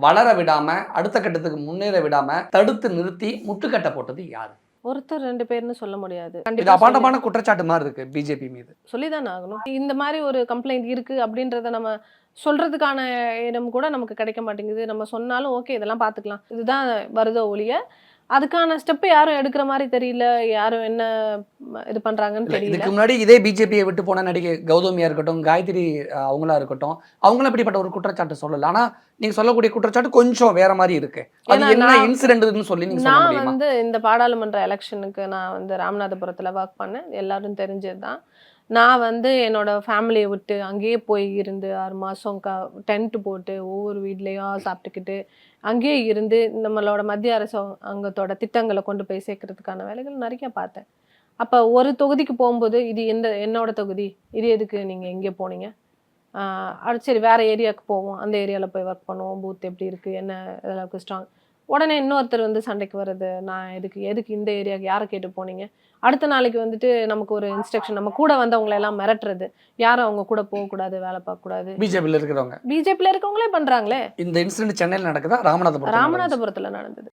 வளர விடாம அடுத்த கட்டத்துக்கு முன்னேற விடாம தடுத்து நிறுத்தி முட்டுக்கட்டை போட்டது யாரு? ஒருத்தர் 2 பேர்னு சொல்ல முடியாது. இது அபாண்டமான குற்றச்சாட்டு மாதிரி இருக்கு பிஜேபி மீது. சொல்லிதானே ஆகணும். இந்த மாதிரி ஒரு கம்ப்ளைண்ட் இருக்கு அப்படின்றத நம்ம சொல்றதுக்கான இடம் கூட நமக்கு கிடைக்க மாட்டேங்குது. நம்ம சொன்னாலும் ஓகே இதெல்லாம் பார்த்துக்கலாம், இதுதான் வருதோ ஒழிய அதுக்கான ஸ்டெப் யாரும் எடுக்கிற மாதிரி தெரியல. யாரும் என்ன இது பண்றாங்கன்னு தெரியல. இதுக்கு முன்னாடி இதே பிஜேபியை விட்டு போன நடிகை கௌதமியா இருக்கட்டும், காயத்ரி அவங்களா இருக்கட்டும், அவங்களும் இப்படிப்பட்ட ஒரு குற்றச்சாட்டு சொல்லல. ஆனா நீங்க சொல்லக்கூடிய குற்றச்சாட்டு கொஞ்சம் வேற மாதிரி இருக்கு. அது என்ன இன்சிடென்ட்னு சொல்லி நீங்க சொல்ல முடியுமா? நான் வந்து இந்த பாராளுமன்ற எலெக்ஷனுக்கு நான் வந்து ராமநாதபுரத்துல ஒர்க் பண்ணேன். எல்லாரும் தெரிஞ்சதுதான். நான் வந்து என்னோட ஃபேமிலியை விட்டு அங்கேயே போய் இருந்து 6 மாதம் டென்ட் போட்டு ஒவ்வொரு வீட்லேயும் சாப்பிட்டுக்கிட்டு அங்கேயே இருந்து நம்மளோட மத்திய அரசு அங்கத்தோட திட்டங்களை கொண்டு போய் சேர்க்கறதுக்கான வேலைகள் நிறைய பார்த்தேன். அப்போ ஒரு தொகுதிக்கு போகும்போது இது என்னோட தொகுதி, இது எதுக்கு நீங்கள் எங்கே போனீங்க, சரி வேறு ஏரியாவுக்கு போவோம், அந்த ஏரியாவில் போய் ஒர்க் பண்ணுவோம், பூத் எப்படி இருக்குது, என்ன அளவுக்கு ஸ்ட்ராங். உடனே இன்னொருத்தர் வந்து சண்டைக்கு வர்றது, நான் எதுக்கு இந்த ஏரியாவுக்கு யாரை கேட்டு போனீங்க. அடுத்த நாளைக்கு வந்துட்டு நமக்கு ஒரு இன்ஸ்ட்ரக்ஷன், நம்ம கூட வந்து அவங்களை எல்லாம் மிரட்டுறது, யாரும் அவங்க கூட போகக்கூடாது, வேலை பார்க்கக்கூடாது. பிஜேபியில் இருக்கிறவங்க பிஜேபியில் இருக்கவங்களே பண்ணுறாங்களே. இந்த இன்சிடென்ட் சென்னையில் நடக்குதா ராமநாதபுரத்தில் நடந்தது.